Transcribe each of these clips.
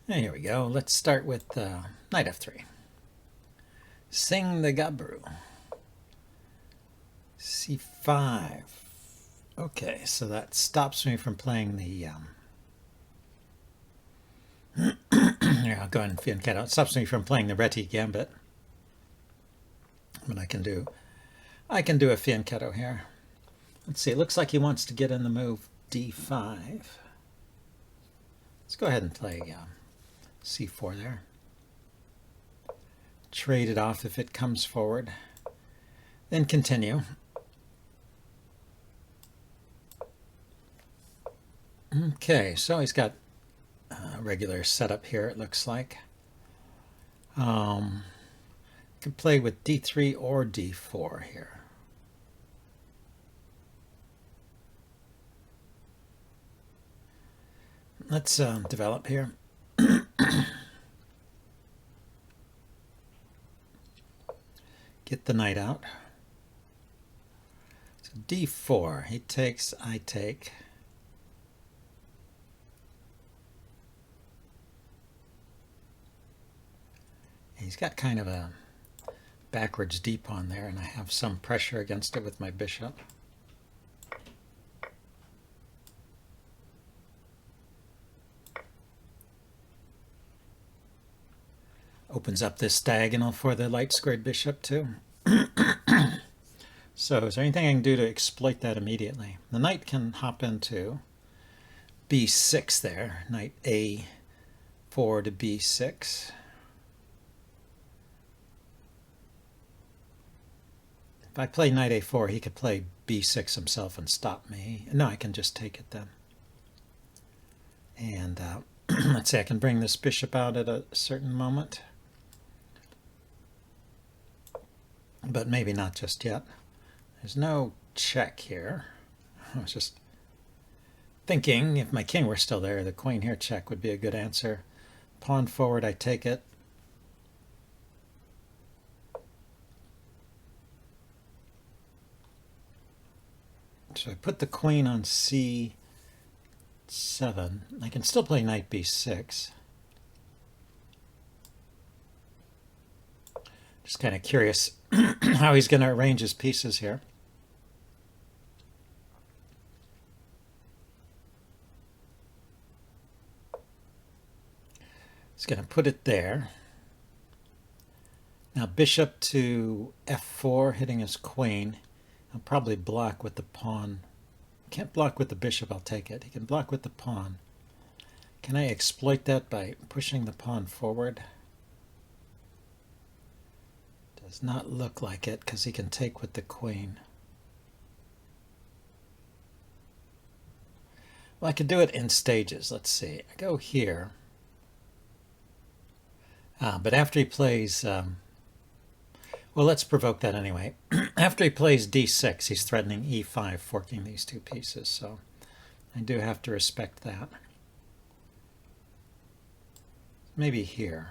And here we go. Let's start with knight f3. Sing the gabru. c5. Okay, so that stops me from playing the here, I'll go ahead and fianchetto. It stops me from playing the Reti gambit. But I can do a fianchetto here. Let's see, it looks like he wants to get in the move d5. Let's go ahead and play c4 there. Trade it off if it comes forward. Then continue. Okay, so he's got a regular setup here, it looks like. Could play with d3 or d4 here. Let's develop here. Get the knight out. So d4, he takes, I take. He's got kind of a backwards d pawn there, and I have some pressure against it with my bishop. Opens up this diagonal for the light squared bishop too. So is there anything I can do to exploit that immediately? The knight can hop into b6 there. Knight a4 to b6. If I play knight a4, he could play b6 himself and stop me. No, I can just take it then. And let's say I can bring this bishop out at a certain moment. But maybe not just yet. There's no check here. I was just thinking if my king were still there, the queen here check would be a good answer. Pawn forward, I take it. So I put the queen on c7. I can still play knight b6. Just kind of curious how he's going to arrange his pieces here. He's going to put it there. Now bishop to f4, hitting his queen. I'll probably block with the pawn. Can't block with the bishop, I'll take it. He can block with the pawn. Can I exploit that by pushing the pawn forward? Does not look like it because he can take with the queen. Well, I could do it in stages. Let's see. I go here. But after he plays... well, let's provoke that anyway. After he plays d6, he's threatening e5, forking these two pieces. So I do have to respect that. Maybe here.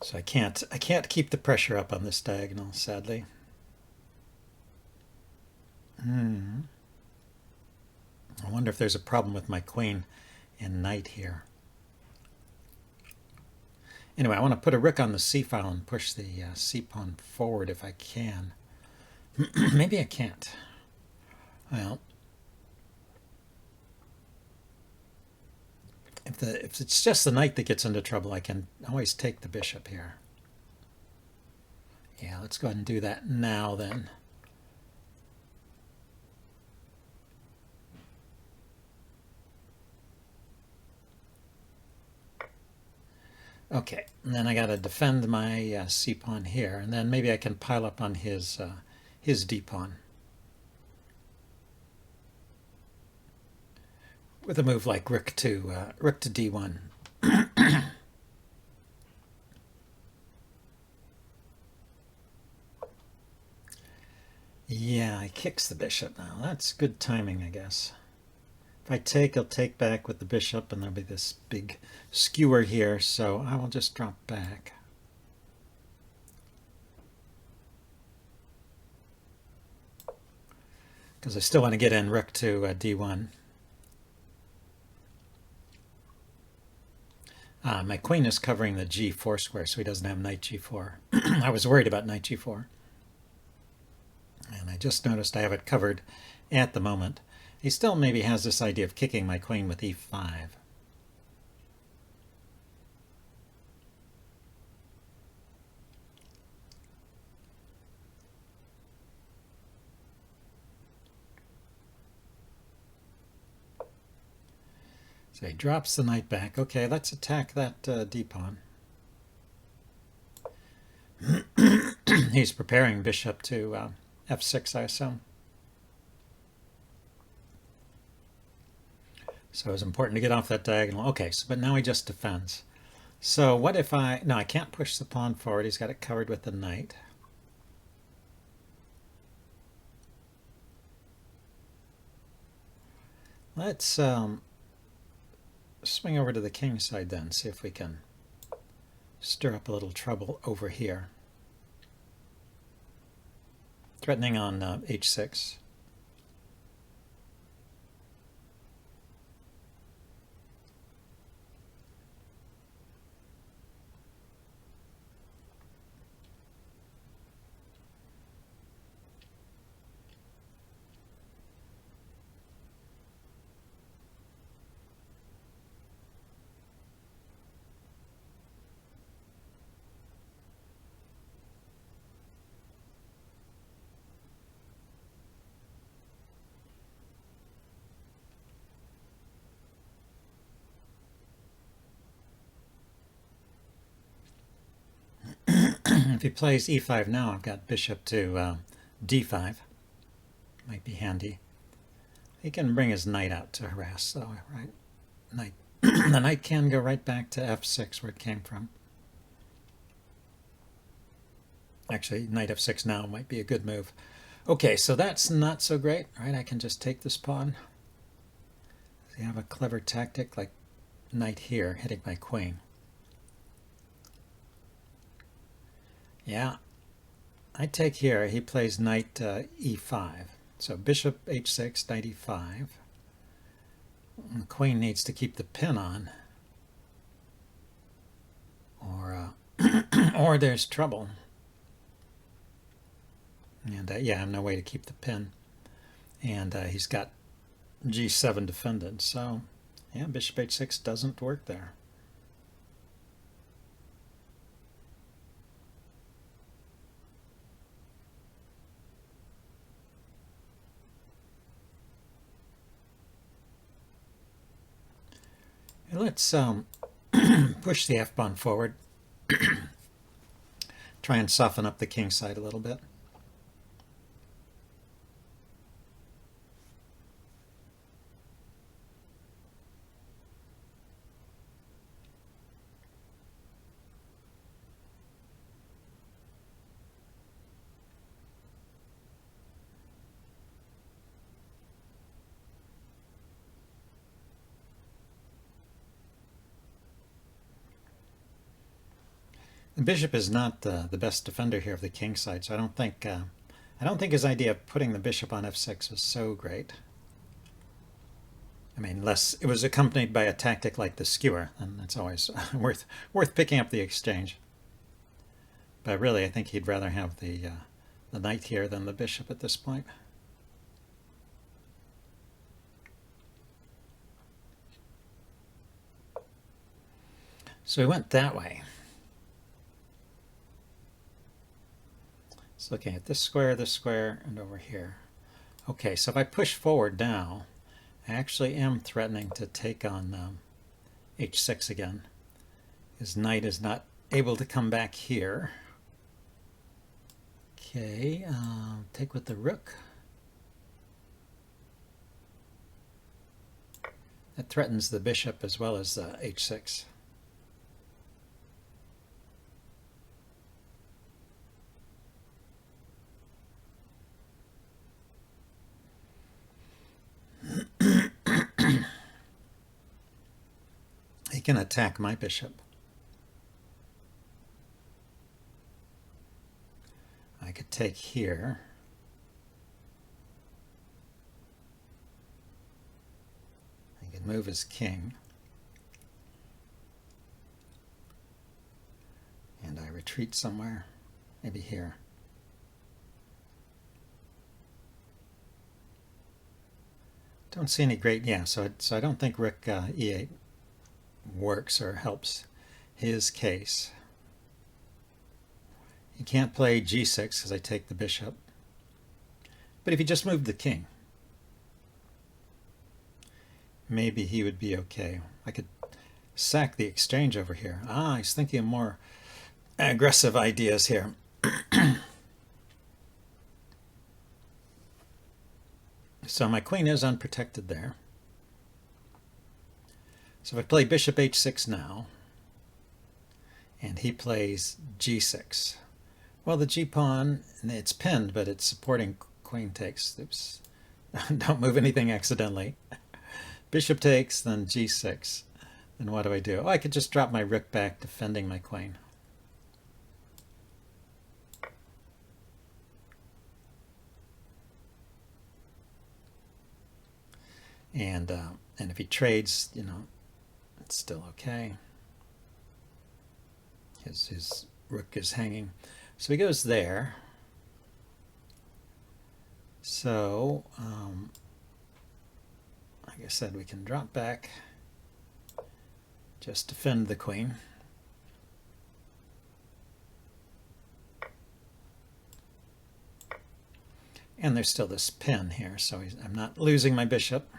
So I can't keep the pressure up on this diagonal, sadly. I wonder if there's a problem with my queen and knight here. Anyway, I want to put a rook on the c file and push the c pawn forward if I can. Maybe I can't. Well, if it's just the knight that gets into trouble, I can always take the bishop here. Yeah, let's go ahead and do that now then. Okay, and then I got to defend my c pawn here, and then maybe I can pile up on his d pawn with a move like rook to d1. Yeah, he kicks the bishop now. That's good timing, I guess. If I take, he'll take back with the bishop, and there'll be this big skewer here, so I will just drop back. because I still want to get in rook to d1. My queen is covering the g4 square, so he doesn't have knight g4. I was worried about knight g4. And I just noticed I have it covered at the moment. He still maybe has this idea of kicking my queen with e5. So he drops the knight back. Okay, let's attack that d-pawn. He's preparing bishop to f6, I assume. So it's important to get off that diagonal. Okay, so but now he just defends. So what if no, I can't push the pawn forward. He's got it covered with the knight. Let's swing over to the king side then, see if we can stir up a little trouble over here. Threatening on h6. If he plays e5 now, I've got bishop to d5. Might be handy. He can bring his knight out to harass, though, right? Knight. The knight can go right back to f6, where it came from. Actually, knight f6 now might be a good move. Okay, so that's not so great, right? I can just take this pawn. So you have a clever tactic like knight here, hitting my queen. Yeah, I take here. He plays knight e5. So bishop h6, knight e5. The queen needs to keep the pin on, or or there's trouble. And yeah, I have no way to keep the pin. And he's got g7 defended. So yeah, bishop h6 doesn't work there. Let's push the f-pawn forward. Try and soften up the king side a little bit. The bishop is not the best defender here of the king side, so I don't think his idea of putting the bishop on f6 was so great. I mean, unless it was accompanied by a tactic like the skewer, and it's always worth picking up the exchange. But really, I think he'd rather have the knight here than the bishop at this point. So he went that way. So looking at this square, and over here. Okay, so if I push forward now, I actually am threatening to take on h6 again. His knight is not able to come back here. Okay, take with the rook. That threatens the bishop as well as h6. He can attack my bishop. I could take here. could move his king. And I retreat somewhere, maybe here. Don't see any great, yeah, so I don't think rook e8 works or helps his case. He can't play g6 because I take the bishop. But if he just moved the king, maybe he would be okay. I could sack the exchange over here. Ah, he's thinking of more aggressive ideas here. So my queen is unprotected there. So if I play bishop h6 now, and he plays g6, well, the g-pawn, it's pinned, but it's supporting queen takes. Oops. Don't move anything accidentally. Bishop takes, then g6. Then what do? Oh, I could just drop my rook back, defending my queen. And if he trades, you know, it's still okay. His rook is hanging. So he goes there. So, like I said, we can drop back, just defend the queen. And there's still this pin here, so I'm not losing my bishop.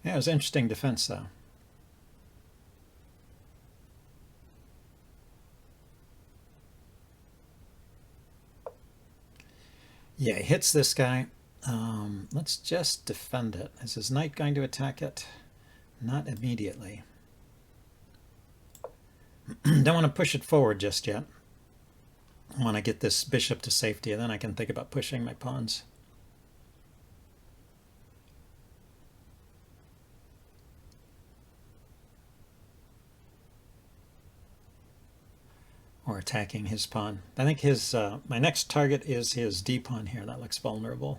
Yeah, it was interesting defense, though. Yeah, he hits this guy. Let's just defend it. Is his knight going to attack it? Not immediately. Don't want to push it forward just yet. I want to get this bishop to safety, and then I can think about pushing my pawns. Or attacking his pawn. I think his my next target is his d pawn here. That looks vulnerable.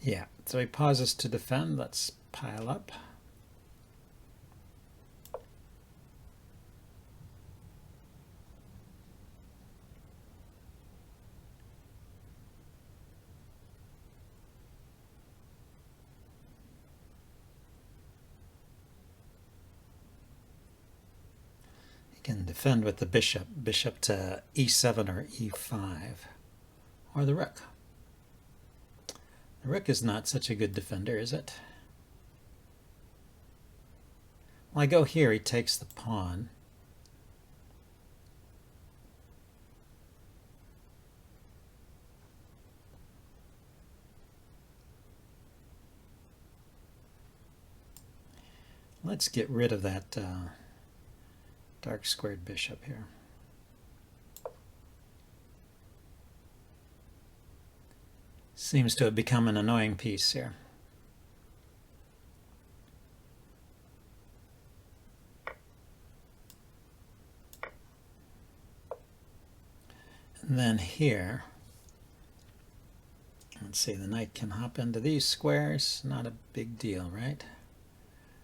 Yeah, so he pauses to defend. Let's pile up. Can defend with the bishop to e7 or e5, or the rook. The rook is not such a good defender, is it? Well, I go here, he takes the pawn. Let's get rid of that dark squared bishop here. Seems to have become an annoying piece here. And then here, let's see, the knight can hop into these squares. Not a big deal, right?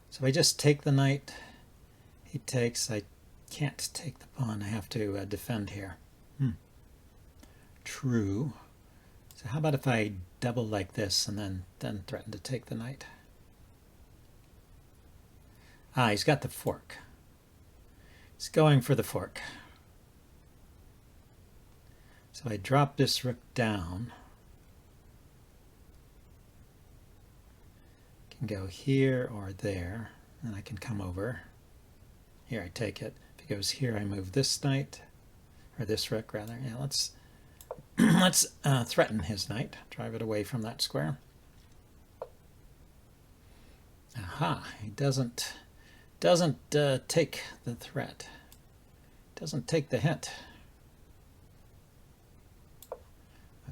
So if I just take the knight, he takes, I can't take the pawn. I have to defend here. True. So how about if I double like this and then threaten to take the knight? Ah, he's got the fork. He's going for the fork. So I drop this rook down. Can go here or there, and I can come over. Here, I take it. If he goes here, I move this knight, or this rook rather. Yeah, let's threaten his knight. Drive it away from that square. Aha! He doesn't take the threat. Doesn't take the hint.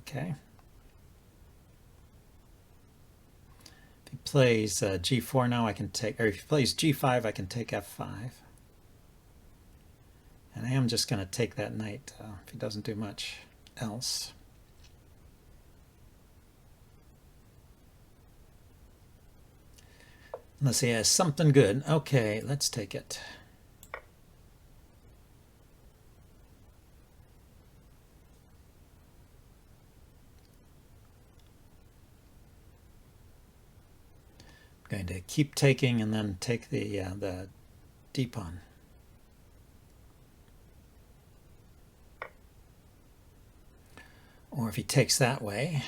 Okay. If he plays g4 now, I can take, or if he plays g5, I can take f5. And I am just going to take that knight if he doesn't do much else. Unless he has something good. Okay, let's take it. I'm going to keep taking and then take the d-pawn. Or if he takes that way,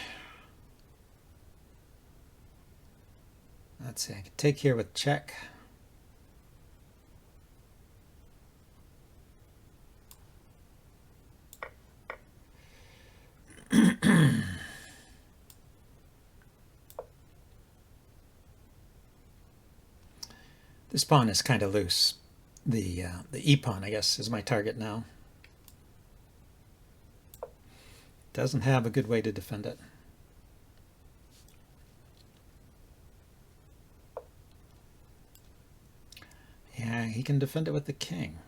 let's see, I can take here with check. This pawn is kind of loose. The e-pawn, I guess, is my target now. Doesn't have a good way to defend it. Yeah, he can defend it with the king.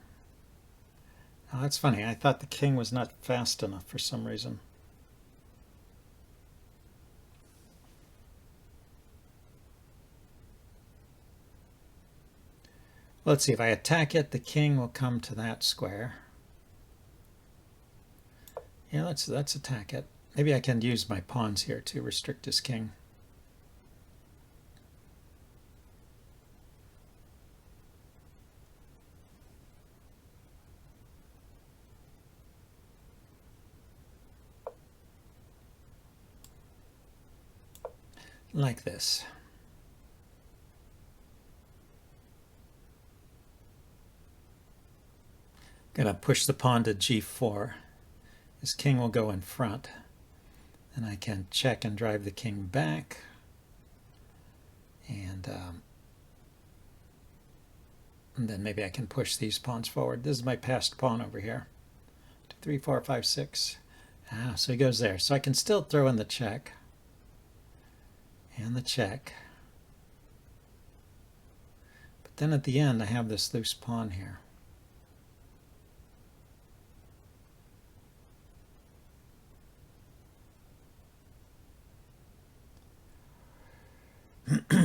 Oh, that's funny. I thought the king was not fast enough for some reason. Let's see, if I attack it, the king will come to that square. Yeah, let's attack it. Maybe I can use my pawns here to restrict his king. Like this. Gonna push the pawn to g4. His king will go in front. And I can check and drive the king back. And then maybe I can push these pawns forward. This is my passed pawn over here. 2, 3, 4, 5, 6. Ah, so he goes there. So I can still throw in the check. And the check. But then at the end I have this loose pawn here.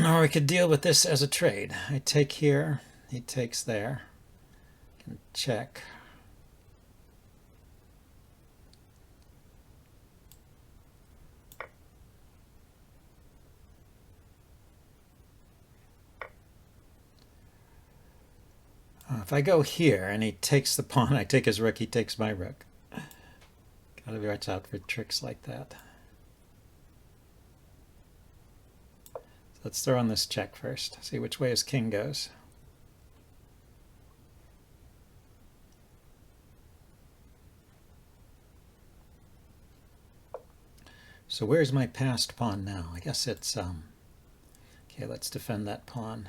Or we could deal with this as a trade. I take here, he takes there. I can check. If I go here and he takes the pawn, I take his rook, he takes my rook. Gotta watch out for tricks like that. Let's throw on this check first, see which way his king goes. So where's my passed pawn now? I guess it's, okay, let's defend that pawn.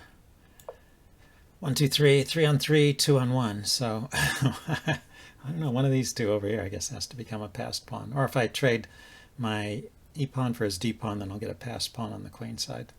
1, 2, 3, 3 on 3, 2 on 1. So, I don't know, one of these two over here, I guess, has to become a passed pawn. Or if I trade my e-pawn for his d-pawn, then I'll get a passed pawn on the queen side.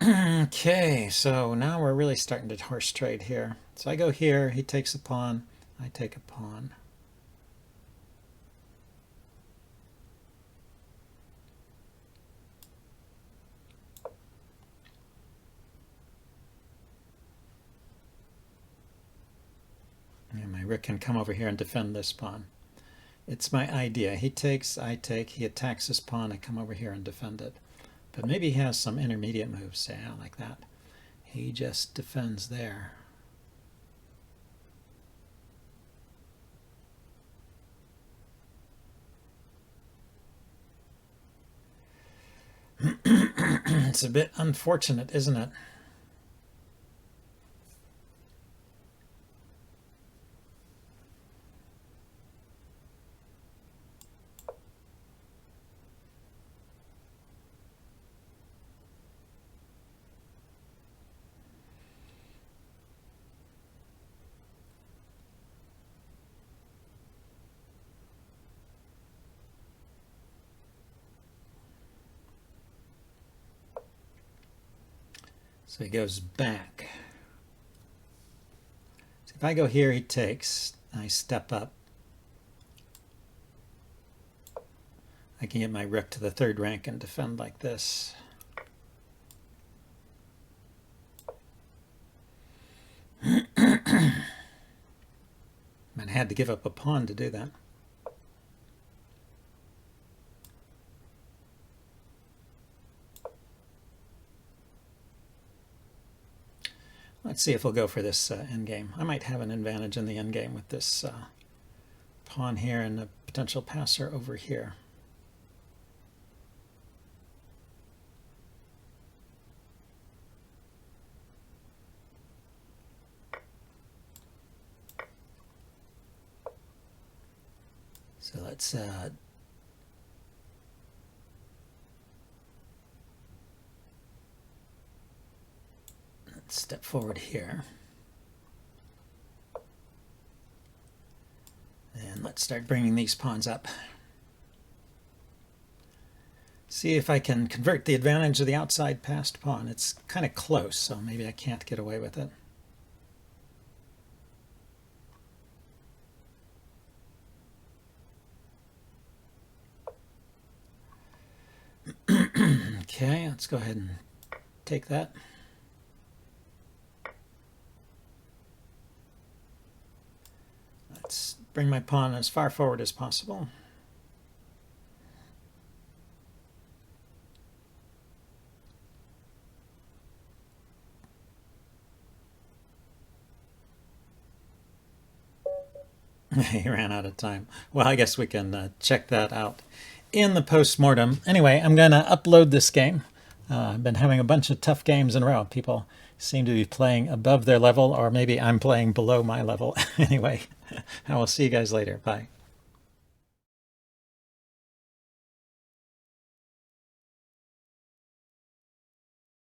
Okay, so now we're really starting to horse trade here. So I go here, he takes a pawn, I take a pawn. And my rook can come over here and defend this pawn. It's my idea. He takes, I take, he attacks this pawn, I come over here and defend it. But maybe he has some intermediate moves, say, like that. He just defends there. It's a bit unfortunate, isn't it? So he goes back. So if I go here, he takes. I step up. I can get my rook to the third rank and defend like this. I had to give up a pawn to do that. Let's see if we'll go for this endgame. I might have an advantage in the endgame with this pawn here and a potential passer over here. So let's step forward here. And let's start bringing these pawns up. See if I can convert the advantage of the outside passed pawn. It's kind of close, so maybe I can't get away with it. Okay, let's go ahead and take that. Let's bring my pawn as far forward as possible. He ran out of time. Well, I guess we can check that out in the post-mortem. Anyway, I'm going to upload this game. I've been having a bunch of tough games in a row. People seem to be playing above their level, or maybe I'm playing below my level. Anyway, I will see you guys later. Bye.